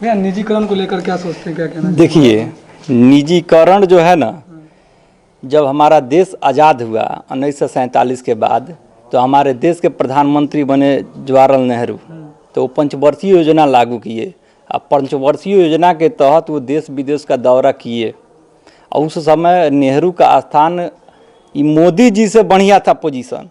भैया निजीकरण को लेकर क्या सोचते हैं, क्या कहना है? देखिए, निजीकरण जो है ना, जब हमारा देश आज़ाद हुआ 1947 के बाद, तो हमारे देश के प्रधानमंत्री बने जवाहरलाल नेहरू। तो वो पंचवर्षीय योजना लागू किए। अब पंचवर्षीय योजना के तहत वो देश विदेश का दौरा किए और उस समय नेहरू का स्थान मोदी जी से बढ़िया था पोजीशन।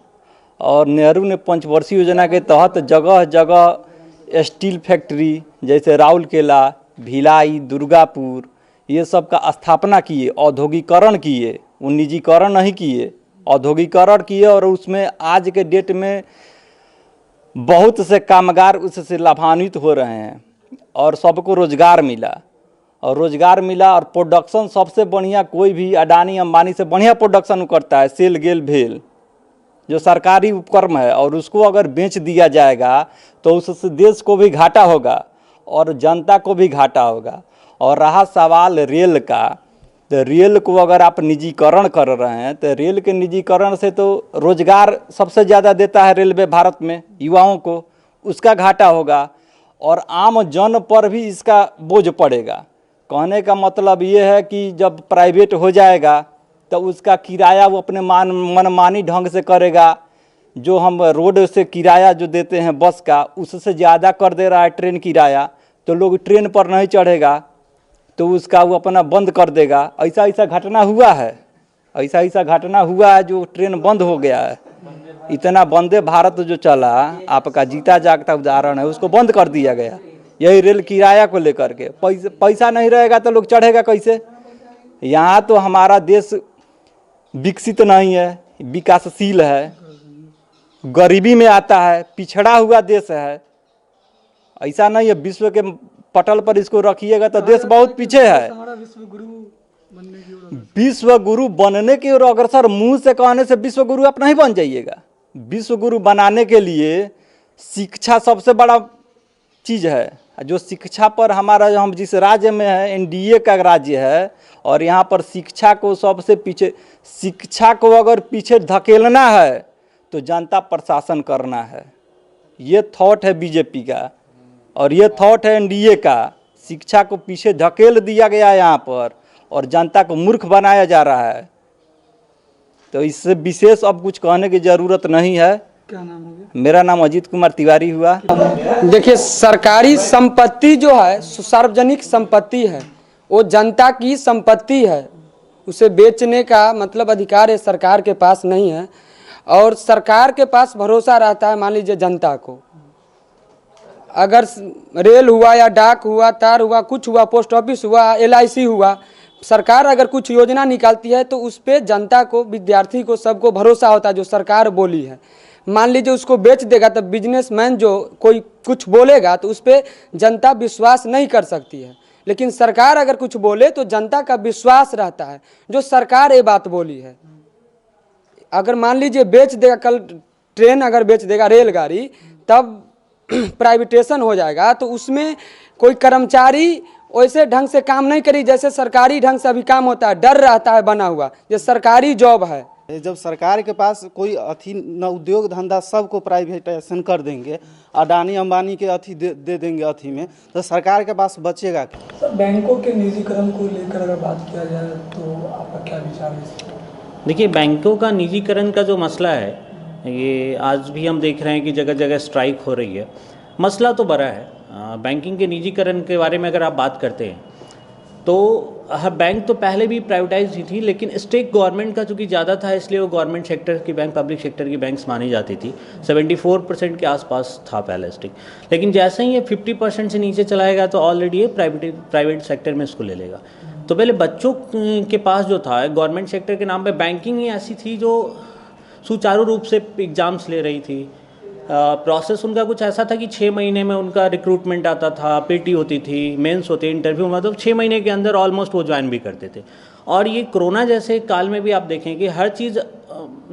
और नेहरू ने पंचवर्षीय योजना के तहत जगह जगह स्टील फैक्ट्री जैसे राउरकेला, भिलाई, दुर्गापुर, ये सब का स्थापना किए, औद्योगिकरण किए। वो निजीकरण नहीं किए, औद्योगिकरण किए। और उसमें आज के डेट में बहुत से कामगार उससे लाभान्वित हो रहे हैं और सबको रोज़गार मिला। और प्रोडक्शन सबसे बढ़िया कोई भी अडानी अंबानी से बढ़िया प्रोडक्शन करता है सेल गेल भेल, जो सरकारी उपक्रम है। और उसको अगर बेच दिया जाएगा तो उससे देश को भी घाटा होगा और जनता को भी घाटा होगा। और रहा सवाल रेल का, तो रेल को अगर आप निजीकरण कर रहे हैं तो रेल के निजीकरण से तो रोज़गार सबसे ज़्यादा देता है रेलवे भारत में युवाओं को, उसका घाटा होगा और आम जन पर भी इसका बोझ पड़ेगा। कहने का मतलब ये है कि जब प्राइवेट हो जाएगा तो उसका किराया वो अपने मनमानी ढंग से करेगा। जो हम रोड से किराया जो देते हैं बस का, उससे ज़्यादा कर दे रहा है ट्रेन किराया, तो लोग ट्रेन पर नहीं चढ़ेगा तो उसका वो अपना बंद कर देगा। ऐसा घटना हुआ है, ऐसा घटना हुआ है जो ट्रेन बंद हो गया है। इतना वंदे भारत जो चला, आपका जीता जागता उदाहरण है, उसको बंद कर दिया गया यही रेल किराया को लेकर के। पैसा नहीं रहेगा तो लोग चढ़ेगा कैसे? यहाँ तो हमारा देश विकसित नहीं है, विकासशील है, गरीबी में आता है, पिछड़ा हुआ देश है। ऐसा नहीं है विश्व के पटल पर इसको रखिएगा तो देश बहुत पीछे है। विश्व गुरु बनने की ओर अग्रसर, मुंह से कहने से विश्व गुरु आप नहीं बन जाइएगा। विश्व गुरु बनाने के लिए शिक्षा सबसे बड़ा चीज़ है। जो शिक्षा पर हमारा, जो हम जिस राज्य में है एनडीए का राज्य है, और यहाँ पर शिक्षा को सबसे पीछे, शिक्षा को अगर पीछे धकेलना है तो जनता प्रशासन करना है। ये थॉट है बीजेपी का और ये थॉट है एनडीए का। शिक्षा को पीछे धकेल दिया गया है यहाँ पर और जनता को मूर्ख बनाया जा रहा है। तो इससे विशेष अब कुछ कहने की ज़रूरत नहीं है। क्या नाम है? मेरा नाम अजीत कुमार तिवारी हुआ। देखिए, सरकारी संपत्ति जो है सार्वजनिक संपत्ति है, वो जनता की संपत्ति है। उसे बेचने का मतलब अधिकार है सरकार के पास नहीं है। और सरकार के पास भरोसा रहता है, मान लीजिए जनता को, अगर रेल हुआ या डाक हुआ, तार हुआ, कुछ हुआ, पोस्ट ऑफिस हुआ, एलआईसी हुआ, सरकार अगर कुछ योजना निकालती है तो उस पर जनता को, विद्यार्थी को, सबको भरोसा होता है जो सरकार बोली है। मान लीजिए उसको बेच देगा तो बिजनेसमैन जो कोई कुछ बोलेगा तो उस पर जनता विश्वास नहीं कर सकती है। लेकिन सरकार अगर कुछ बोले तो जनता का विश्वास रहता है जो सरकार ये बात बोली है। अगर मान लीजिए बेच देगा, कल ट्रेन अगर बेच देगा, रेलगाड़ी, तब प्राइवेटेशन हो जाएगा तो उसमें कोई कर्मचारी वैसे ढंग से काम नहीं करी जैसे सरकारी ढंग से अभी काम होता है। डर रहता है बना हुआ, ये सरकारी जॉब है। जब सरकार के पास कोई अथी न उद्योग धंधा सबको प्राइवेटाइजेशन कर देंगे, अडानी अंबानी के अथी दे देंगे अथी में, तो सरकार के पास बचेगा क्या? सर, बैंकों के निजीकरण को लेकर अगर बात किया जाए तो आपका क्या विचार है? देखिए, बैंकों का निजीकरण का जो मसला है, ये आज भी हम देख रहे हैं कि जगह जगह स्ट्राइक हो रही है। मसला तो बड़ा है। बैंकिंग के निजीकरण के बारे में अगर आप बात करते हैं तो बैंक तो पहले भी प्राइवेटाइज ही थी, लेकिन स्टेक गवर्नमेंट का चूँकि ज़्यादा था इसलिए वो गवर्नमेंट सेक्टर की बैंक, पब्लिक सेक्टर की बैंक्स मानी जाती थी। 74% के आसपास था पहले स्टेक। लेकिन जैसे ही ये 50% से नीचे चलाएगा तो ऑलरेडी ये प्राइवेट सेक्टर में इसको ले लेगा। तो पहले बच्चों के पास जो था गवर्नमेंट सेक्टर के नाम पे बैंकिंग ही ऐसी थी जो सुचारू रूप से एग्ज़ाम्स ले रही थी। प्रोसेस उनका कुछ ऐसा था कि 6 महीने में उनका रिक्रूटमेंट आता था, पीटी होती थी, मेंस होते, इंटरव्यू, मतलब 6 महीने के अंदर ऑलमोस्ट वो ज्वाइन भी करते थे। और ये कोरोना जैसे काल में भी आप देखें कि हर चीज़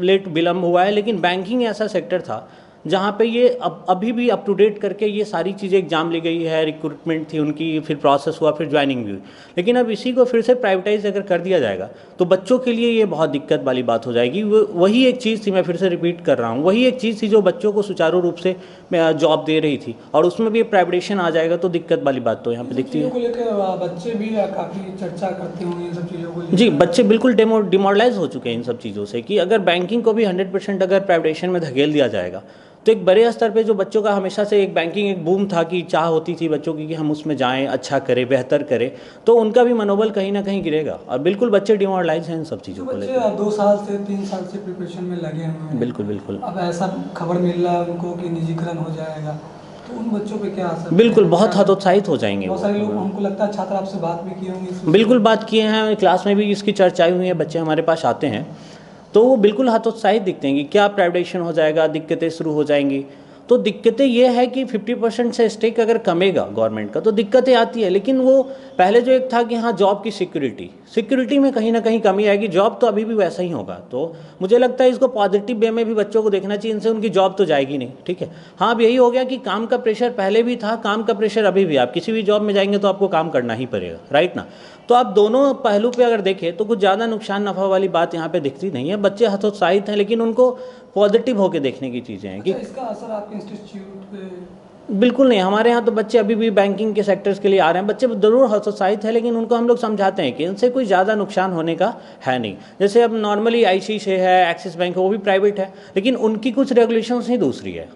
लेट विलम्ब हुआ है, लेकिन बैंकिंग ऐसा सेक्टर था जहाँ पे ये अभी भी अप टू डेट करके ये सारी चीज़ें एग्जाम ली गई है, रिक्रूटमेंट थी उनकी, फिर प्रोसेस हुआ, फिर ज्वाइनिंग भी हुई। लेकिन अब इसी को फिर से प्राइवेटाइज अगर कर दिया जाएगा तो बच्चों के लिए ये बहुत दिक्कत वाली बात हो जाएगी। वही एक चीज़ थी, मैं फिर से रिपीट कर रहा हूँ, वही एक चीज़ थी जो बच्चों को सुचारू रूप से जॉब दे रही थी, और उसमें भी प्राइवेटाइजेशन आ जाएगा तो दिक्कत वाली बात तो यहाँ पे दिखती है। को लेकर बच्चे भी काफ़ी चर्चा करते होंगे इन सब चीज़ों को। जी, बच्चे बिल्कुल डिमोरलाइज हो चुके हैं इन सब चीज़ों से, कि अगर बैंकिंग को भी 100% अगर प्राइवेटाइजेशन में धकेल दिया जाएगा तो एक बड़े स्तर पे जो बच्चों का हमेशा से एक बैंकिंग एक बूम था, कि चाह होती थी बच्चों की कि हम उसमें जाएं, अच्छा करें, बेहतर करें, तो उनका भी मनोबल कहीं ना कहीं गिरेगा, और बिल्कुल बच्चे डिमोरलाइज हैं इन सब चीज़ों को लेकर। बच्चे 2 साल से 3 साल से प्रिपरेशन में लगे हुए हैं। बिल्कुल बिल्कुल। अब ऐसा खबर मिल रहा है उनको कि निजीकरण हो जाएगा, तो उन बच्चों पे क्या असर? बिल्कुल बहुत हतोत्साहित हो जाएंगे बहुत सारे लोग, हमको लगता है छात्र आपसे बात भी किए होंगे। बिल्कुल बात किए हैं, क्लास में भी इसकी चर्चाएं हुई है, बच्चे हमारे पास आते हैं तो वो बिल्कुल हतोत्साहित दिखते हैं कि क्या प्राइवेटाइजेशन हो जाएगा, दिक्कतें शुरू हो जाएंगी। तो दिक्कतें ये है कि 50% से स्टेक अगर कमेगा गवर्नमेंट का तो दिक्कतें आती है, लेकिन वो पहले जो एक था कि हाँ जॉब की सिक्योरिटी में कहीं ना कहीं कमी आएगी, जॉब तो अभी भी वैसा ही होगा। तो मुझे लगता है इसको पॉजिटिव वे में भी बच्चों को देखना चाहिए, इनसे उनकी जॉब तो जाएगी नहीं, ठीक है। हाँ, अब यही हो गया कि काम का प्रेशर पहले भी था, काम का प्रेशर अभी भी, आप किसी भी जॉब में जाएंगे तो आपको काम करना ही पड़ेगा, राइट ना। तो आप दोनों पहलू पे अगर देखें तो कुछ ज़्यादा नुकसान नफ़ा वाली बात यहाँ पे दिखती नहीं है। बच्चे हतोत्साहित हैं, लेकिन उनको पॉजिटिव होकर देखने की चीज़ें हैं कि इसका असर आपके इंस्टीट्यूट पे? बिल्कुल नहीं, हमारे यहाँ तो बच्चे अभी भी बैंकिंग के सेक्टर्स के लिए आ रहे हैं, बच्चे ज़रूर हतोत्साहित है, लेकिन उनको हम लोग समझाते हैं कि इनसे कोई ज़्यादा नुकसान होने का है नहीं। जैसे अब नॉर्मली IC से है, एक्सिस बैंक है, वो भी प्राइवेट है, लेकिन उनकी कुछ रेगुलेशंस ही दूसरी है,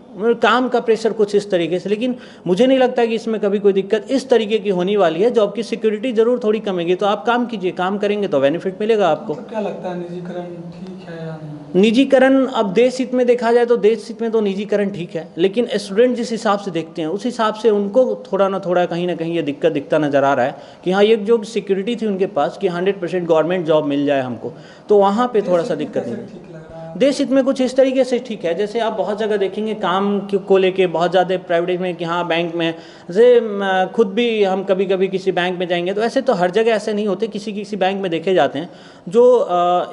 काम का प्रेशर कुछ इस तरीके से। लेकिन मुझे नहीं लगता कि इसमें कभी कोई दिक्कत इस तरीके की होने वाली है। जॉब की सिक्योरिटी ज़रूर थोड़ी कमेगी, तो आप काम कीजिए, काम करेंगे तो बेनिफिट मिलेगा आपको। क्या लगता है निजीकरण ठीक है या नहीं? निजीकरण अब देश हित में देखा जाए तो देश हित में तो निजीकरण ठीक है, लेकिन स्टूडेंट जिस हिसाब से देखते हैं उस हिसाब से उनको थोड़ा ना थोड़ा कहीं ना कहीं ये दिक्कत दिखता नज़र आ रहा है कि हाँ, ये जो सिक्योरिटी थी उनके पास कि 100% गवर्नमेंट जॉब मिल जाए हमको, तो वहाँ पे थोड़ा सा दिक्कत नहीं। देश हित में कुछ इस तरीके से ठीक है, जैसे आप बहुत जगह देखेंगे काम को लेके बहुत ज़्यादा प्राइवेट में कि हाँ बैंक में, जैसे खुद भी हम कभी कभी किसी बैंक में जाएंगे तो ऐसे तो हर जगह ऐसे नहीं होते, किसी किसी बैंक में देखे जाते हैं जो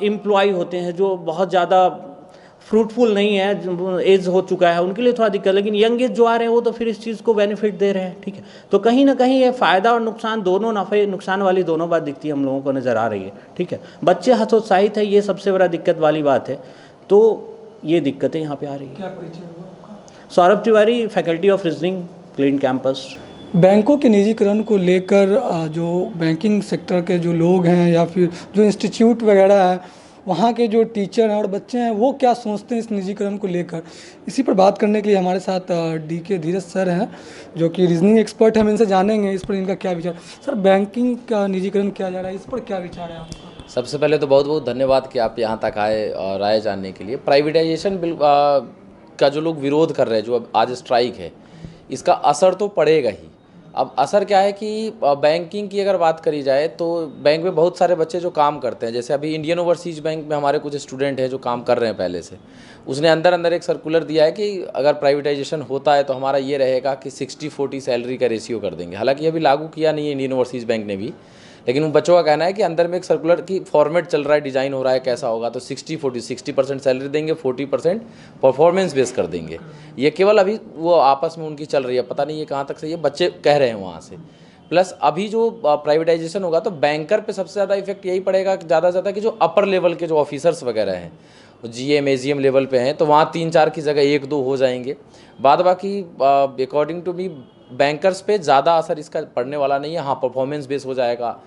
एम्प्लॉय होते हैं जो बहुत ज़्यादा फ्रूटफुल नहीं है, एज हो चुका है, उनके लिए थोड़ा दिक्कत। लेकिन यंग एज जो आ रहे हैं वो तो फिर इस चीज़ को बेनिफिट दे रहे हैं, ठीक है। तो कहीं ना कहीं ये फ़ायदा और नुकसान दोनों, नफ़े नुकसान वाली दोनों बात दिखती है हम लोगों को, नज़र आ रही है, ठीक है। बच्चे हतोत्साहित है, ये सबसे बड़ा दिक्कत वाली बात है। तो ये दिक्कतें यहाँ पे आ रही है। क्या परिचय हुआ आपका? Saurabh Tiwari, faculty of reasoning, clean campus. बैंकों के निजीकरण को लेकर जो बैंकिंग सेक्टर के जो लोग हैं या फिर जो इंस्टीट्यूट वगैरह है, वहाँ के जो टीचर हैं और बच्चे हैं, वो क्या सोचते हैं इस निजीकरण को लेकर, इसी पर बात करने के लिए हमारे साथ DK धीरज सर हैं जो कि रीजनिंग एक्सपर्ट हैं। हम इनसे जानेंगे इस पर इनका क्या विचार। सर, बैंकिंग का निजीकरण किया जा रहा है, इस पर क्या विचार है आपका? सबसे पहले तो बहुत बहुत धन्यवाद कि आप यहाँ तक आए और राय जानने के लिए। प्राइवेटाइजेशन बिल का जो लोग विरोध कर रहे हैं, जो अब आज स्ट्राइक है, इसका असर तो पड़ेगा ही। अब असर क्या है कि बैंकिंग की अगर बात करी जाए तो बैंक में बहुत सारे बच्चे जो काम करते हैं, जैसे अभी इंडियन ओवरसीज बैंक में हमारे कुछ स्टूडेंट हैं जो काम कर रहे हैं पहले से। उसने अंदर एक सर्कुलर दिया है कि अगर प्राइवेटाइजेशन होता है तो हमारा ये रहेगा कि 60-40 सैलरी का रेशियो कर देंगे। हालांकि अभी लागू किया नहीं है इंडियन ओवरसीज बैंक ने भी, लेकिन उन बच्चों का कहना है कि अंदर में एक सर्कुलर की फॉर्मेट चल रहा है, डिज़ाइन हो रहा है कैसा होगा, तो 60% सैलरी देंगे, 40% परफॉर्मेंस बेस कर देंगे। ये केवल अभी वो आपस में उनकी चल रही है, पता नहीं ये कहाँ तक से ये बच्चे कह रहे हैं वहाँ से। प्लस अभी जो प्राइवेटाइजेशन होगा तो बैंकर पे सबसे ज़्यादा इफेक्ट यही पड़ेगा ज़्यादा से ज़्यादा कि जो अपर लेवल के जो ऑफिसर्स वगैरह हैं, GM AGM लेवल पे हैं, तो वहाँ 3-4 की जगह 1-2 हो जाएंगे। बाद बाकी अकॉर्डिंग टू मी बैंकर्स पे ज़्यादा असर इसका पड़ने वाला नहीं है। हाँ, परफॉर्मेंस बेस हो जाएगा।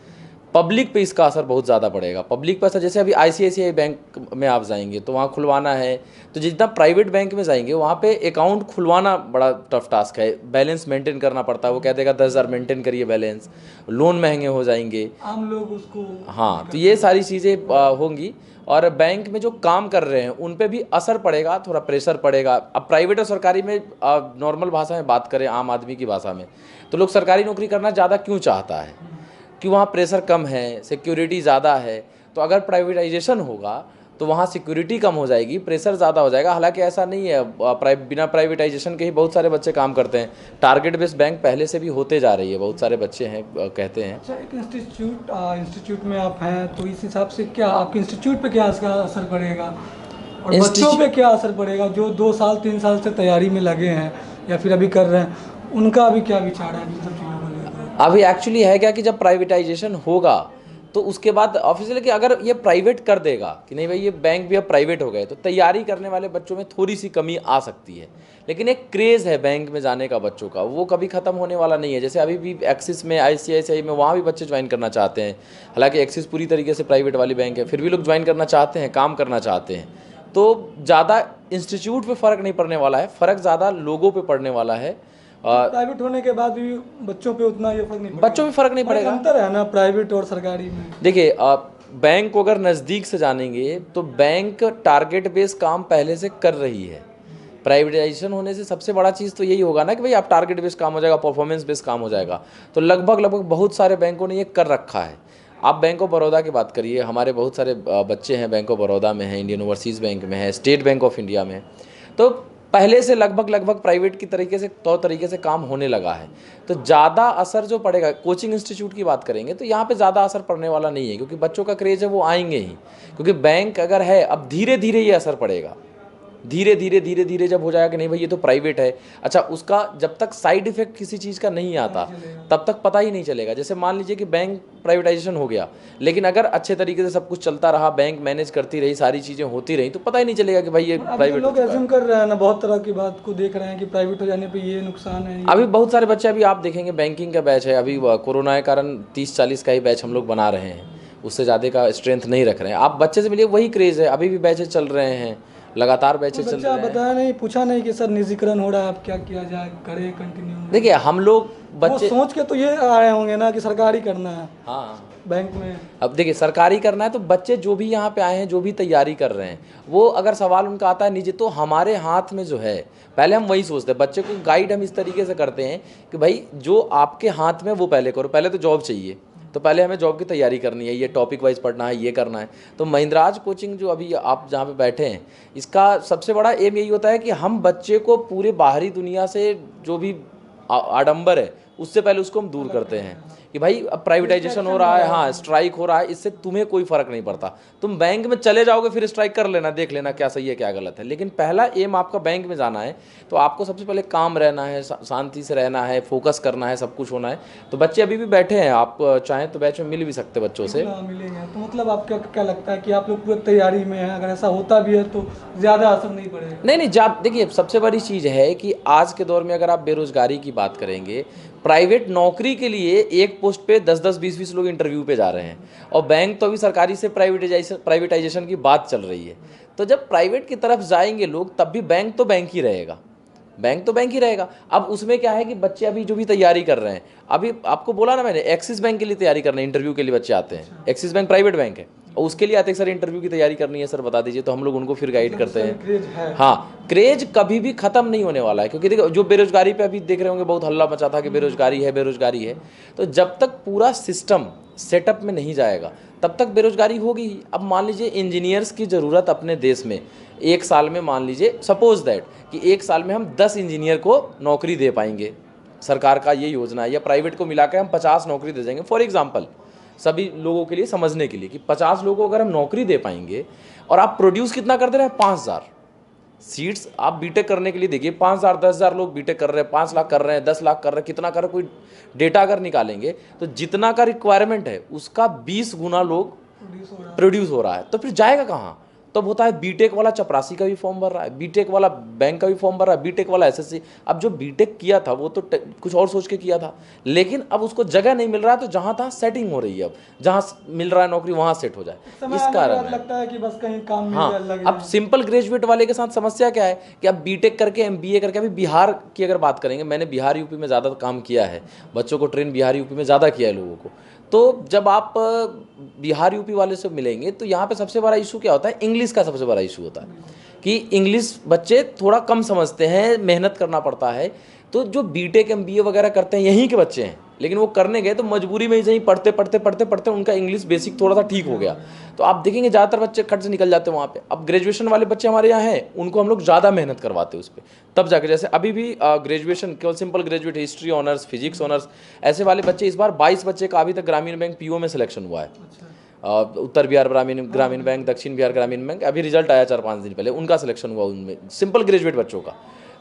पब्लिक पे इसका असर बहुत ज़्यादा पड़ेगा। पब्लिक पे असर, जैसे अभी ICICI बैंक में आप जाएंगे तो वहाँ खुलवाना है, तो जितना प्राइवेट बैंक में जाएंगे वहाँ पे अकाउंट खुलवाना बड़ा टफ टास्क है, बैलेंस मेंटेन करना पड़ता है। वो कह देगा 10,000 मेंटेन करिए बैलेंस, लोन महंगे हो जाएंगे, आम लोग उसको। हाँ, तो ये सारी चीज़ें होंगी और बैंक में जो काम कर रहे हैं उन पे भी असर पड़ेगा, थोड़ा प्रेशर पड़ेगा। अब प्राइवेट और सरकारी में नॉर्मल भाषा में बात करें, आम आदमी की भाषा में, तो लोग सरकारी नौकरी करना ज़्यादा क्यों चाहता है कि वहाँ प्रेशर कम है, सिक्योरिटी ज़्यादा है। तो अगर प्राइवेटाइजेशन होगा तो वहाँ सिक्योरिटी कम हो जाएगी, प्रेशर ज़्यादा हो जाएगा। हालांकि ऐसा नहीं है, बिना प्राइवेटाइजेशन के ही बहुत सारे बच्चे काम करते हैं। टारगेट बेस्ड बैंक पहले से भी होते जा रही है, बहुत सारे बच्चे हैं कहते हैं। अच्छा, एक इंस्टीट्यूट में आप हैं तो इस हिसाब से क्या आपके इंस्टीट्यूट पे क्या इसका असर पड़ेगा? और बच्चों पे क्या असर पड़ेगा जो 2 साल 3 साल से तैयारी में लगे हैं या फिर अभी कर रहे हैं, उनका अभी क्या विचार है इन सब चीज़ों को लेकर? अभी एक्चुअली है क्या कि जब प्राइवेटाइजेशन होगा तो उसके बाद ऑफिशियली कि अगर ये प्राइवेट कर देगा कि नहीं भाई ये बैंक भी अब प्राइवेट हो गए, तो तैयारी करने वाले बच्चों में थोड़ी सी कमी आ सकती है। लेकिन एक क्रेज़ है बैंक में जाने का बच्चों का, वो कभी ख़त्म होने वाला नहीं है। जैसे अभी भी एक्सिस में, ICICI में, वहाँ भी बच्चे ज्वाइन करना चाहते हैं। हालांकि एक्सिस पूरी तरीके से प्राइवेट वाली बैंक है, फिर भी लोग ज्वाइन करना चाहते हैं, काम करना चाहते हैं। तो ज़्यादा इंस्टीट्यूट पे फ़र्क नहीं पड़ने वाला है, फ़र्क ज़्यादा लोगों पे पड़ने वाला है। प्राइवेट होने के बाद भी बच्चों पे उतना ये फर्क नहीं पड़ेगा? बच्चों में फ़र्क नहीं पड़ेगा। अंतर है ना प्राइवेट और सरकारी में? देखिए बैंक को अगर नज़दीक से जानेंगे तो बैंक टारगेट बेस्ड काम पहले से कर रही है। प्राइवेटाइजेशन होने से सबसे बड़ा चीज़ तो यही होगा ना कि भाई आप टारगेट बेस्ड काम हो जाएगा, परफॉर्मेंस बेस्ड काम हो जाएगा। तो लगभग बहुत सारे बैंकों ने ये कर रखा है। आप बैंक ऑफ बड़ौदा की बात करिए, हमारे बहुत सारे बच्चे हैं बैंक ऑफ बड़ौदा में हैं, इंडियन ओवरसीज़ बैंक में है, स्टेट बैंक ऑफ इंडिया में। तो पहले से लगभग प्राइवेट की तरीके से तरीके से काम होने लगा है। तो ज़्यादा असर जो पड़ेगा, कोचिंग इंस्टीट्यूट की बात करेंगे तो यहाँ पे ज़्यादा असर पड़ने वाला नहीं है, क्योंकि बच्चों का क्रेज़ है वो आएंगे ही। क्योंकि बैंक अगर है, अब धीरे धीरे ये असर पड़ेगा, धीरे धीरे जब हो जाएगा कि नहीं भाई ये तो प्राइवेट है। अच्छा, उसका जब तक साइड इफेक्ट किसी चीज़ का नहीं आता तब तक पता ही नहीं चलेगा। जैसे मान लीजिए कि बैंक प्राइवेटाइजेशन हो गया, लेकिन अगर अच्छे तरीके से सब कुछ चलता रहा, बैंक मैनेज करती रही, सारी चीज़ें होती रही, तो पता ही नहीं चलेगा कि भाई ये प्राइवेट। लोग एज्यूम कर रहे हैं ना, बहुत तरह की बात को देख रहे हैं कि प्राइवेट हो जाने पर ये नुकसान है। अभी बहुत सारे बच्चे, अभी आप देखेंगे बैंकिंग का बैच है, अभी कोरोना के कारण 30-40 का ही बैच हम लोग बना रहे हैं, उससे ज़्यादा का स्ट्रेंथ नहीं रख रहे हैं। आप बच्चे से मिलिए, वही क्रेज़ है, अभी भी बैचेज चल रहे हैं, लगातार बैचेज चल रहे हैं। बताया नहीं, पूछा नहीं कि सर निजीकरण हो रहा है, अब क्या किया जाए, करें कंटिन्यू? देखिए हम लोग बच्चे सोच के तो ये आए होंगे ना कि सरकारी करना है। हाँ, बैंक में अब देखिए सरकारी करना है तो बच्चे जो भी यहाँ पे आए हैं, जो भी तैयारी कर रहे हैं, वो अगर सवाल उनका आता है निजी, तो हमारे हाथ में जो है, पहले हम वही सोचते हैं। बच्चे को गाइड हम इस तरीके से करते हैं कि भाई जो आपके हाथ में वो पहले करो, पहले तो जॉब चाहिए, तो पहले हमें जॉब की तैयारी करनी है, ये टॉपिक वाइज पढ़ना है, ये करना है। तो महिंद्राज कोचिंग जो अभी आप जहाँ पे बैठे हैं, इसका सबसे बड़ा एम यही होता है कि हम बच्चे को पूरे बाहरी दुनिया से जो भी आडंबर है उससे पहले उसको हम दूर करते हैं कि भाई अब प्राइवेटाइजेशन हो रहा है, हाँ स्ट्राइक हो रहा है, इससे तुम्हें कोई फ़र्क नहीं पड़ता। तुम बैंक में चले जाओगे, फिर स्ट्राइक कर लेना, देख लेना क्या सही है क्या गलत है। लेकिन पहला एम आपका बैंक में जाना है, तो आपको सबसे पहले काम रहना है, शांति से रहना है, फोकस करना है, सब कुछ होना है। तो बच्चे अभी भी बैठे हैं, आप चाहें तो बैच में मिल भी सकते बच्चों से। मिलेंगे तो मतलब आपको क्या लगता है कि आप लोग पूरी तैयारी में हैं? अगर ऐसा होता भी है तो ज़्यादा असर नहीं पड़ेगा? नहीं, देखिए सबसे बड़ी चीज़ है कि आज के दौर में अगर आप बेरोजगारी की बात करेंगे, प्राइवेट नौकरी के लिए एक पोस्ट पे 10-10, 20-20 लोग इंटरव्यू पे जा रहे हैं, और बैंक तो अभी सरकारी से प्राइवेटाइजेशन की बात चल रही है। तो जब प्राइवेट की तरफ जाएंगे लोग, तब भी बैंक तो बैंक ही रहेगा, बैंक तो बैंक ही रहेगा। अब उसमें क्या है कि बच्चे अभी जो भी तैयारी कर रहे हैं, अभी आपको बोला ना मैंने, एक्सिस बैंक के लिए तैयारी करना है, इंटरव्यू के लिए बच्चे आते हैं। एक्सिस बैंक प्राइवेट बैंक है, और उसके लिए आते हैं सर इंटरव्यू की तैयारी करनी है सर बता दीजिए, तो हम लोग उनको फिर गाइड करते हैं। हाँ, क्रेज कभी भी ख़त्म नहीं होने वाला है, क्योंकि देखो जो बेरोजगारी पे अभी देख रहे होंगे, बहुत हल्ला मचा था कि बेरोजगारी है बेरोजगारी है। तो जब तक पूरा सिस्टम सेटअप में नहीं जाएगा तब तक बेरोजगारी होगी ही। अब मान लीजिए इंजीनियर्स की ज़रूरत अपने देश में एक साल में, मान लीजिए सपोज दैट कि एक साल में हम 10 इंजीनियर को नौकरी दे पाएंगे, सरकार का ये योजना है, या प्राइवेट को मिलाकर हम 50 नौकरी दे देंगे फॉर एग्जांपल, सभी लोगों के लिए समझने के लिए कि 50 लोगों को अगर हम नौकरी दे पाएंगे, और आप प्रोड्यूस कितना कर दे रहे हैं, 5000 सीट्स। आप बीटेक करने के लिए देखिए 5000 10,000 लोग बीटेक कर रहे हैं, 5 लाख कर रहे हैं, 10 लाख कर रहे हैं, कितना कर रहे हैं, कोई डेटा अगर निकालेंगे तो जितना का रिक्वायरमेंट है उसका 20 गुना लोग प्रोड्यूस हो रहा है। तो फिर जाएगा कहाँ? तब होता है बीटेक वाला चपरासी का भी फॉर्म भर रहा है, बीटेक वाला बैंक का भी फॉर्म भर रहा है, बीटेक वाला एसएससी। अब जो बीटेक किया था वो तो कुछ और सोच के किया था, लेकिन अब उसको जगह नहीं मिल रहा है, तो जहाँ तहाँ सेटिंग हो रही है, अब जहाँ मिल रहा है नौकरी वहाँ सेट हो जाए, इस कारण लगता है कि बस कहीं काम मिल हाँ। लगे। अब सिंपल ग्रेजुएट वाले के साथ समस्या क्या है कि अब बीटेक करके एमबीए करके, अभी बिहार की अगर बात करेंगे, मैंने बिहार यूपी में ज़्यादा काम किया है, बच्चों को ट्रेन बिहार यूपी में ज़्यादा किया है लोगों को। तो जब आप बिहार यूपी वाले से मिलेंगे तो यहाँ पे सबसे बड़ा इशू क्या होता है, इंग्लिश का सबसे बड़ा इशू होता है कि इंग्लिश बच्चे थोड़ा कम समझते हैं, मेहनत करना पड़ता है। तो जो बीटेक एमबीए वगैरह करते हैं यहीं के बच्चे हैं, लेकिन वो करने गए तो मजबूरी में ही पढ़ते पढ़ते उनका इंग्लिश बेसिक थोड़ा सा ठीक हो गया, तो आप देखेंगे ज़्यादातर बच्चे खट से निकल जाते हैं वहाँ पे। अब ग्रेजुएशन वाले बच्चे हमारे यहाँ हैं, उनको हम लोग ज़्यादा मेहनत करवाते हैं उस पर, तब जाके, जैसे अभी भी ग्रेजुएशन केवल simple graduate, history honours, physics honours, ऐसे वाले बच्चे, इस बार 22 बच्चे का अभी तक ग्रामीण बैंक पीओ में सिलेक्शन हुआ है। उत्तर बिहार ग्रामीण बैंक, दक्षिण बिहार ग्रामीण बैंक, अभी रिजल्ट आया 4-5 दिन पहले, उनका सिलेक्शन हुआ उनमें, सिंपल ग्रेजुएट बच्चों का।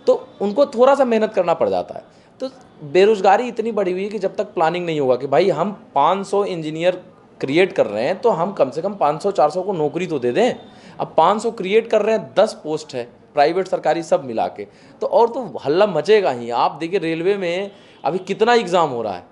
तो उनको थोड़ा सा मेहनत करना पड़ जाता है। तो बेरोजगारी इतनी बढ़ी हुई है कि जब तक प्लानिंग नहीं होगा कि भाई हम 500 इंजीनियर क्रिएट कर रहे हैं तो हम कम से कम 500-400 को नौकरी तो दे दें। अब 500 क्रिएट कर रहे हैं, 10 पोस्ट है प्राइवेट सरकारी सब मिला के, तो और तो हल्ला मचेगा ही। आप देखिए रेलवे में अभी कितना एग्ज़ाम हो रहा है,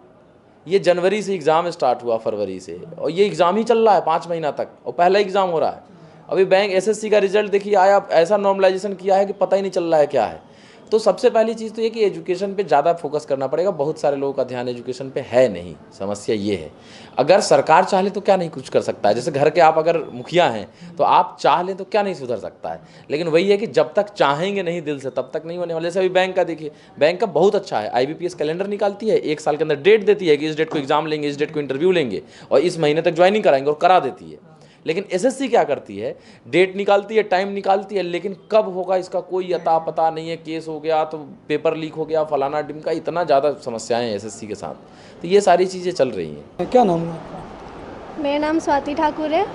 ये जनवरी से एग्ज़ाम स्टार्ट हुआ, फरवरी से, और ये एग्ज़ाम ही चल रहा है 5 महीना तक, और पहला एग्ज़ाम हो रहा है। अभी बैंक एसएससी का रिजल्ट देखिए आया, ऐसा नॉर्मलाइजेशन किया है कि पता ही नहीं चल रहा है क्या है। तो सबसे पहली चीज़ तो ये कि एजुकेशन पे ज़्यादा फोकस करना पड़ेगा। बहुत सारे लोगों का ध्यान एजुकेशन पे है नहीं, समस्या ये है। अगर सरकार चाहे तो क्या नहीं कुछ कर सकता है। जैसे घर के आप अगर मुखिया हैं तो आप चाह लें तो क्या नहीं सुधर सकता है, लेकिन वही है कि जब तक चाहेंगे नहीं दिल से तब तक नहीं होने वाले। जैसे अभी बैंक का देखिए, बैंक का बहुत अच्छा है, IBPS कैलेंडर निकालती है, 1 साल के अंदर डेट देती है कि इस डेट को एग्जाम लेंगे, इस डेट को इंटरव्यू लेंगे और इस महीने तक ज्वाइनिंग कराएंगे, और करा देती है। लेकिन SSC क्या करती है, डेट निकालती है, टाइम निकालती है, लेकिन कब होगा इसका कोई अता पता नहीं है। केस हो गया तो पेपर लीक हो गया, फलाना डिमका, इतना ज़्यादा समस्याएं हैं SSC के साथ। तो ये सारी चीज़ें चल रही हैं। क्या नाम है आपका? मेरा नाम स्वाति ठाकुर है।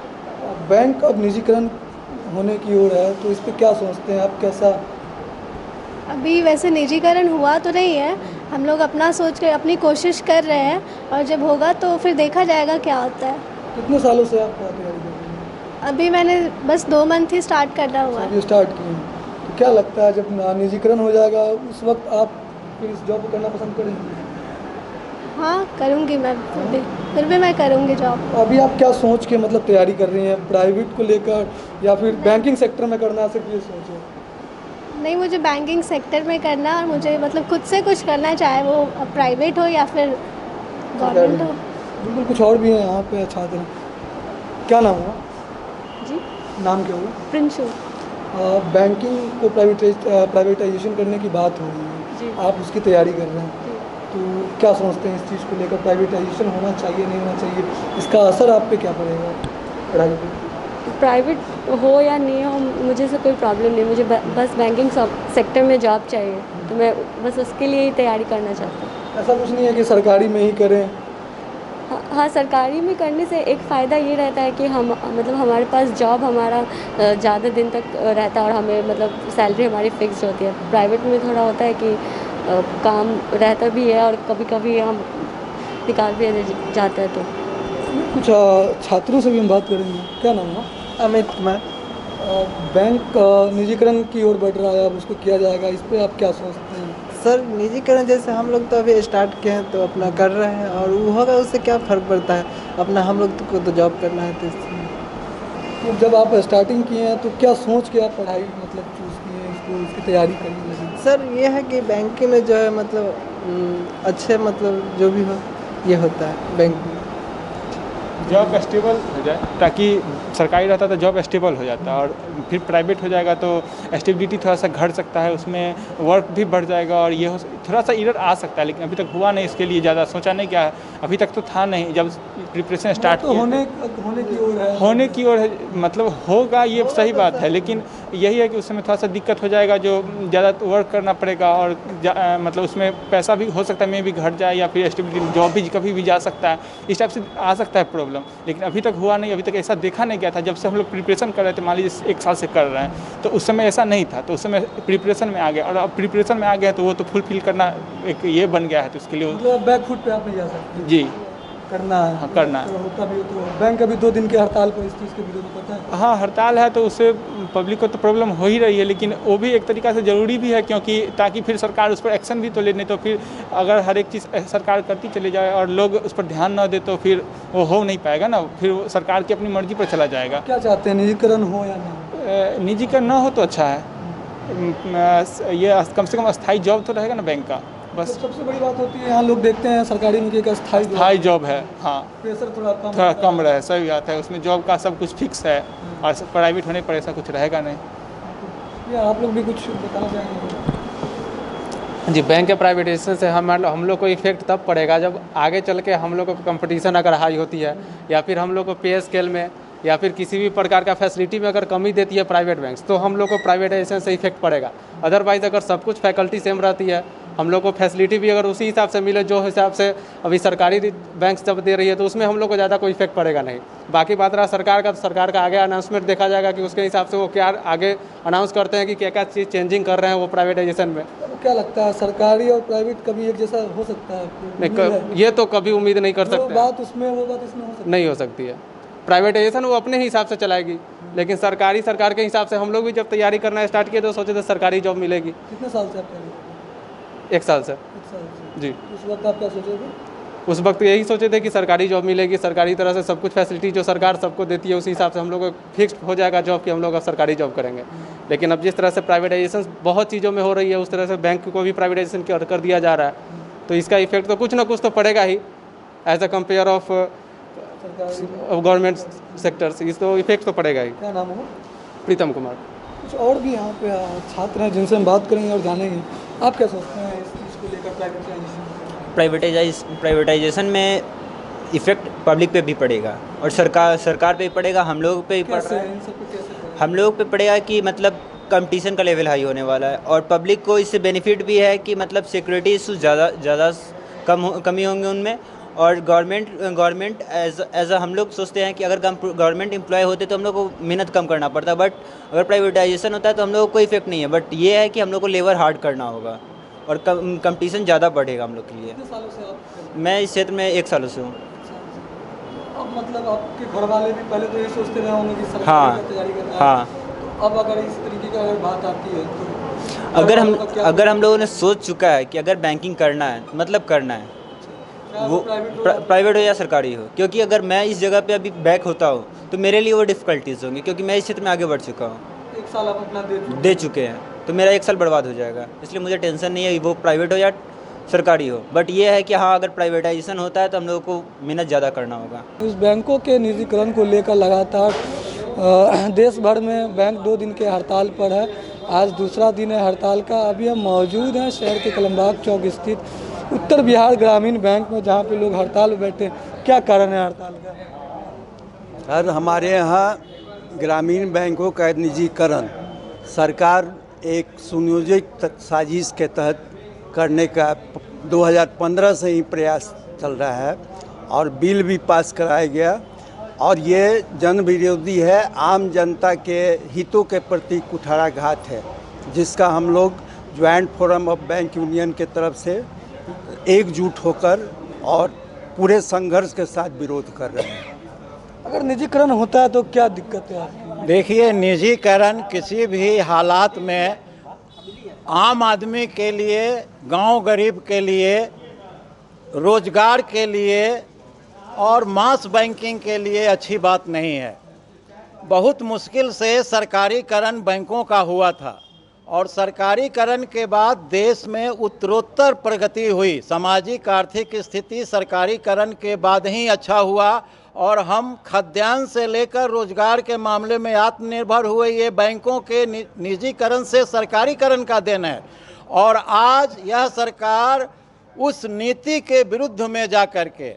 बैंक अब निजीकरण होने की ओर है, तो इस पर क्या सोचते हैं आप? कैसा? अभी वैसे निजीकरण हुआ तो नहीं है, हम लोग अपना सोच कर अपनी कोशिश कर रहे हैं, और जब होगा तो फिर देखा जाएगा क्या होता है। कितने सालों से आप तैयारी कर रहे हैं? अभी मैंने बस 2 मंथ ही स्टार्ट करना हुआ है। अभी स्टार्ट किए हैं। तो क्या लगता है जब निजीकरण हो जाएगा उस वक्त आप फिर इस जॉब को करना पसंद करेंगे? हाँ करूँगी मैं, फिर भी मैं करूँगी जॉब। अभी आप क्या सोच के मतलब तैयारी कर रही हैं, प्राइवेट को लेकर या फिर बैंकिंग सेक्टर में करना, सिर्फ ये सोच है? नहीं, मुझे बैंकिंग सेक्टर में करना है, और मुझे मतलब खुद से कुछ करना है, चाहे वो प्राइवेट हो या फिर गवर्नमेंट हो। बिल्कुल। कुछ और भी हैं यहाँ पे छात्र। क्या नाम हुआ? जी, नाम क्या हुआ? प्रिंशु। बैंकिंग को प्राइवेटाइजेशन करने की बात हो रही जी। है, आप उसकी तैयारी कर रहे हैं, तो क्या सोचते हैं इस चीज़ को लेकर? प्राइवेटाइजेशन होना चाहिए, नहीं होना चाहिए? इसका असर आप पे क्या पड़ेगा पढ़ाई पे? प्राइवेट हो या नहीं हो, मुझे से कोई प्रॉब्लम नहीं, मुझे बस बैंकिंग सेक्टर में जॉब चाहिए, तो मैं बस उसके लिए ही तैयारी करना चाहती हूँ। ऐसा कुछ नहीं है कि सरकारी में ही करें? हाँ, सरकारी में करने से एक फ़ायदा ये रहता है कि हम मतलब हमारे पास जॉब हमारा ज़्यादा दिन तक रहता है, और हमें मतलब सैलरी हमारी फिक्स होती है। प्राइवेट में थोड़ा होता है कि काम रहता भी है और कभी कभी हम निकाल भी जाते हैं। तो कुछ छात्रों से भी हम बात करेंगे। क्या नाम है? अमित कुमार। बैंक निजीकरण की ओर बढ़ रहा है, अब उसको किया जाएगा, इस पर आप क्या सोचते हैं? सर निजीकरण जैसे हम लोग तो अभी स्टार्ट किए हैं तो अपना कर रहे हैं, और वो होगा उससे क्या फ़र्क पड़ता है, अपना हम लोग को तो जॉब करना है। तो जब आप स्टार्टिंग किए हैं तो क्या सोच के आप पढ़ाई मतलब चूज़ किए हैं, इसको इसकी तैयारी करने लगे? सर ये है कि बैंकिंग में जो है मतलब अच्छे मतलब जो भी हो ये होता है बैंक में। जॉब स्टेबल हो जाए, ताकि सरकारी रहता तो जॉब स्टेबल हो जाता, और फिर प्राइवेट हो जाएगा तो स्टेबिलिटी थोड़ा सा घट सकता है, उसमें वर्क भी बढ़ जाएगा, और ये थोड़ा सा एरर आ सकता है। लेकिन अभी तक हुआ नहीं, इसके लिए ज़्यादा सोचा नहीं क्या है, अभी तक तो था नहीं। जब प्रिपरेशन स्टार्ट तो होने की ओर है, होने की ओर मतलब होगा, ये सही बात है, लेकिन यही है कि उसमें थोड़ा सा दिक्कत हो जाएगा, जो ज़्यादा वर्क करना पड़ेगा, और मतलब उसमें पैसा भी हो सकता है में भी घट जाए, या फिर स्टेबिलिटी जॉब भी कभी भी जा सकता है, इस टाइप से आ सकता है प्रॉब्लम। लेकिन अभी तक हुआ नहीं, अभी तक ऐसा देखा नहीं गया था। जब से हम लोग प्रिपरेशन कर रहे थे, मान लीजिए 1 साल से कर रहे हैं, तो उस समय ऐसा नहीं था, तो उस समय प्रिपरेशन में आ गया, और अब प्रिपरेशन में आ गया तो वो तो फुलफिल करना एक ये बन गया है, तो उसके लिए मतलब बैक फुट पे आप नहीं जा सकते। जी करना है। हाँ, करना है। तो होता भी तो बैंक अभी 2 दिन की हड़ताल पर इस चीज़ के विरोध पता है? हाँ, हड़ताल है तो उससे पब्लिक को तो प्रॉब्लम हो ही रही है, लेकिन वो भी एक तरीक़ा से ज़रूरी भी है, क्योंकि ताकि फिर सरकार उस पर एक्शन भी तो ले, नहीं तो फिर अगर हर एक चीज़ सरकार करती चली जाए और लोग उस पर ध्यान न दे तो फिर वो हो नहीं पाएगा ना, फिर सरकार की अपनी मर्जी पर चला जाएगा। क्या चाहते हैं, निजीकरण हो या नहीं? निजीकरण ना हो तो अच्छा है, ये कम से कम अस्थायी जॉब तो रहेगा ना बैंक का, बस। तो सबसे बड़ी बात होती है, यहाँ लोग देखते हैं सरकारी में कि एक अस्थायी जॉब है, हाँ, प्रेशर थोड़ा कम रहे, सही बात है, उसमें जॉब का सब कुछ फिक्स है, और प्राइवेट होने पर ऐसा कुछ रहेगा नहीं। या आप लोग भी कुछ बताना चाहेंगे? जी, बैंक के प्राइवेटाइजेशन से हम लोग को इफेक्ट तब पड़ेगा जब आगे चल के हम लोग को कंपटीशन अगर हाई होती है, या फिर हम लोग को पे स्केल में या फिर किसी भी प्रकार का फैसिलिटी में अगर कमी देती है प्राइवेट बैंक्स, तो हम लोग को प्राइवेटाइजेशन से इफेक्ट पड़ेगा। अदरवाइज़ अगर सब कुछ फैकल्टी सेम रहती है हम लोग को फैसिलिटी भी अगर उसी हिसाब से मिले जो हिसाब से अभी सरकारी बैंक जब दे रही है, तो उसमें हम लोग को ज़्यादा कोई इफेक्ट पड़ेगा नहीं। बाकी बात रहा सरकार का, तो सरकार का आगे अनाउंसमेंट देखा जाएगा कि उसके हिसाब से वो क्या आगे अनाउंस करते हैं कि क्या क्या चीज़ चेंजिंग कर रहे हैं वो प्राइवेटाइजेशन में। तो क्या लगता है सरकारी और प्राइवेट कभी एक जैसा हो सकता है आपको? नहीं, ये तो कभी उम्मीद नहीं कर सकते। बात उसमें वो बात इसमें हो सकती नहीं हो सकती है। प्राइवेटाइजेशन वो अपने हिसाब से चलाएगी, लेकिन सरकार के हिसाब से हम लोग भी जब तैयारी करना स्टार्ट किए तो सोचे थे सरकारी जॉब मिलेगी। कितने साल से आप तैयारी कर रहे हैं? 1 साल से। 1 साल से जी। उस वक्त आप क्या सोचे थे? उस वक्त यही सोचे थे कि सरकारी जॉब मिलेगी, सरकारी तरह से सब कुछ फैसिलिटी जो सरकार सबको देती है उसी हिसाब से हम लोग को फिक्स्ड हो जाएगा जॉब कि हम लोग अब सरकारी जॉब करेंगे। लेकिन अब जिस तरह से प्राइवेटाइजेशन बहुत चीज़ों में हो रही है, उस तरह से बैंक को भी प्राइवेटाइजेशन कर दिया जा रहा है, तो इसका इफेक्ट तो कुछ ना कुछ तो पड़ेगा ही as a compare of government sectors. इस तो इफेक्ट तो पड़ेगा ही। क्या नाम हो? प्रीतम कुमार। कुछ और भी यहाँ पे छात्र हैं जिनसे हम बात करेंगे और जानेंगे, आप क्या सोचते हैं इस चीज़ को लेकर प्राइवेटाइजेशन में इफ़ेक्ट पब्लिक पे भी पड़ेगा और सरकार पे भी पड़ेगा, हम लोग पे भी पड़ रहा है। हम लोग पे पड़ेगा कि मतलब कंपटीशन का लेवल हाई होने वाला है और पब्लिक को इससे बेनिफिट भी है कि मतलब सिक्योरिटी इशूज़ ज़्यादा कमी होंगे उनमें। और गवर्नमेंट एज हम लोग सोचते हैं कि अगर गवर्नमेंट एम्प्लॉय होते तो हम लोग को मेहनत कम करना पड़ता, बट अगर प्राइवेटाइजेशन होता है तो हम लोग को कोई इफेक्ट नहीं है, बट ये है कि हम लोग को लेबर हार्ड करना होगा और कंपटीशन ज़्यादा बढ़ेगा हम लोग के लिए। कितने सालों से आप? मैं इस क्षेत्र में 1 सालों से हूँ। अब मतलब आपके घर वाले भी पहले तो ये सोचते रहे होंगे कि सरकारी हाँ, का तैयारी करना है। हाँ। तो अब अगर इस तरीके का अगर बात आती है तो अगर हम लोगों ने सोच चुका है कि अगर बैंकिंग करना है मतलब करना है, वो प्राइवेट हो या सरकारी हो, क्योंकि अगर मैं इस जगह पे अभी बैक होता हूँ तो मेरे लिए वो डिफ़िकल्टीज़ होंगी क्योंकि मैं इस क्षेत्र में आगे बढ़ चुका हूँ। 1 साल आप अपना दे चुके हैं तो मेरा 1 साल बर्बाद हो जाएगा, इसलिए मुझे टेंशन नहीं है वो प्राइवेट हो या सरकारी हो। बट ये है कि हाँ, अगर प्राइवेटाइजेशन होता है तो हम लोगों को मेहनत ज़्यादा करना होगा। इस बैंकों के निजीकरण को लेकर लगातार देश भर में बैंक 2 दिन के हड़ताल पर है। आज दूसरा दिन है हड़ताल का। अभी हम मौजूद हैं शहर के कलमबाग चौक स्थित उत्तर बिहार ग्रामीण बैंक में, जहाँ पे लोग हड़ताल में बैठे। क्या कारण है हड़ताल का? सर, हमारे यहाँ ग्रामीण बैंकों का निजीकरण सरकार एक सुनियोजित साजिश के तहत करने का 2015 से ही प्रयास चल रहा है और बिल भी पास कराया गया और ये जन विरोधी है, आम जनता के हितों के प्रति कुठाराघात है, जिसका हम लोग joint forum of bank union के तरफ से एकजुट होकर और पूरे संघर्ष के साथ विरोध कर रहे हैं। अगर निजीकरण होता है तो क्या दिक्कत है आपकी? देखिए, निजीकरण किसी भी हालात में आम आदमी के लिए, गांव गरीब के लिए, रोजगार के लिए और मास बैंकिंग के लिए अच्छी बात नहीं है। बहुत मुश्किल से सरकारीकरण बैंकों का हुआ था और सरकारीकरण के बाद देश में उत्तरोत्तर प्रगति हुई। सामाजिक आर्थिक स्थिति सरकारीकरण के बाद ही अच्छा हुआ और हम खाद्यान्न से लेकर रोजगार के मामले में आत्मनिर्भर हुए। ये बैंकों के निजीकरण से सरकारीकरण का देन है और आज यह सरकार उस नीति के विरुद्ध में जा कर के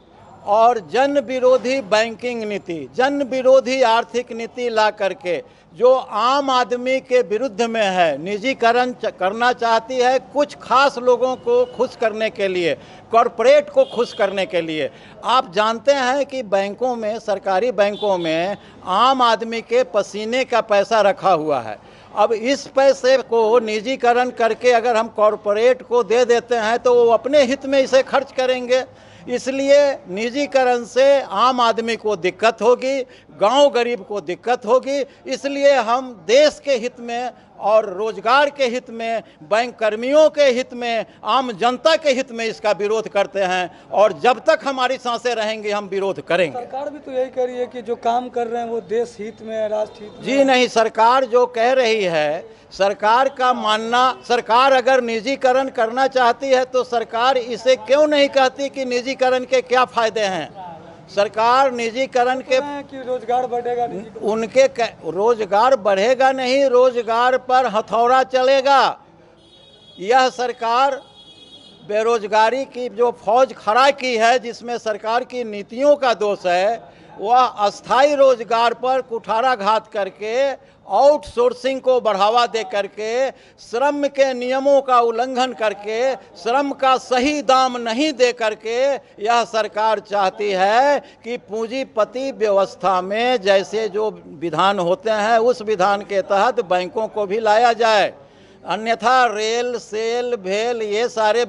और जन विरोधी बैंकिंग नीति, जन विरोधी आर्थिक नीति ला करके जो आम आदमी के विरुद्ध में है, निजीकरण करना चाहती है कुछ खास लोगों को खुश करने के लिए, कॉरपोरेट को खुश करने के लिए। आप जानते हैं कि बैंकों में, सरकारी बैंकों में आम आदमी के पसीने का पैसा रखा हुआ है। अब इस पैसे को निजीकरण करके अगर हम कॉरपोरेट को दे देते हैं तो वो अपने हित में इसे खर्च करेंगे। इसलिए निजीकरण से आम आदमी को दिक्कत होगी, गांव गरीब को दिक्कत होगी। इसलिए हम देश के हित में और रोजगार के हित में, बैंक कर्मियों के हित में, आम जनता के हित में इसका विरोध करते हैं और जब तक हमारी सांसें रहेंगी हम विरोध करेंगे। सरकार भी तो यही कह रही है कि जो काम कर रहे हैं वो देश हित में है, राष्ट्र हित में। जी नहीं, सरकार जो कह रही है, सरकार का मानना, सरकार अगर निजीकरण करना चाहती है तो सरकार इसे क्यों नहीं कहती कि निजीकरण के क्या फायदे हैं। सरकार निजीकरण के कि रोजगार बढ़ेगा, उनके रोजगार बढ़ेगा नहीं, रोजगार पर हथौड़ा चलेगा। यह सरकार बेरोजगारी की जो फौज खड़ा की है, जिसमें सरकार की नीतियों का दोष है, वह अस्थायी रोजगार पर कुठाराघात करके, आउटसोर्सिंग को बढ़ावा दे करके, श्रम के नियमों का उल्लंघन करके, श्रम का सही दाम नहीं दे करके यह सरकार चाहती है कि पूंजीपति व्यवस्था में जैसे जो विधान होते हैं उस विधान के तहत बैंकों को भी लाया जाए। अन्यथा रेल, सेल, भेल ये सारे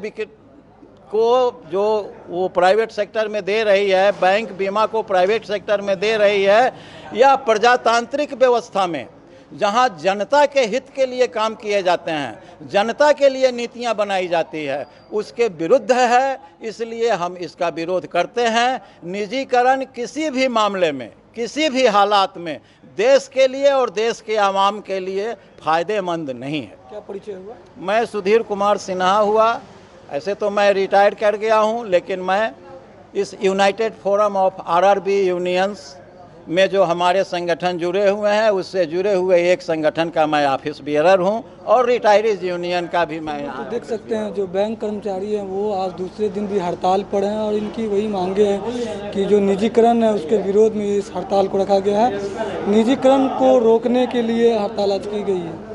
को जो वो प्राइवेट सेक्टर में दे रही है, बैंक बीमा को प्राइवेट सेक्टर में दे रही है, या प्रजातांत्रिक व्यवस्था में जहां जनता के हित के लिए काम किए जाते हैं, जनता के लिए नीतियां बनाई जाती है, उसके विरुद्ध है। इसलिए हम इसका विरोध करते हैं। निजीकरण किसी भी मामले में, किसी भी हालात में देश के लिए और देश के आवाम के लिए फायदेमंद नहीं है। क्या परिचय हुआ? मैं सुधीर कुमार सिन्हा हुआ। ऐसे तो मैं रिटायर्ड कर गया हूं, लेकिन मैं इस United forum of RRB unions में जो हमारे संगठन जुड़े हुए हैं, उससे जुड़े हुए एक संगठन का मैं ऑफिस बियरर हूं, और रिटायरीज यूनियन का भी मैं तो देख सकते हैं जो बैंक कर्मचारी हैं वो आज दूसरे दिन भी हड़ताल पर हैं और इनकी वही मांगे हैं कि जो निजीकरण है उसके विरोध में इस हड़ताल को रखा गया है। निजीकरण को रोकने के लिए हड़ताल आज की गई है।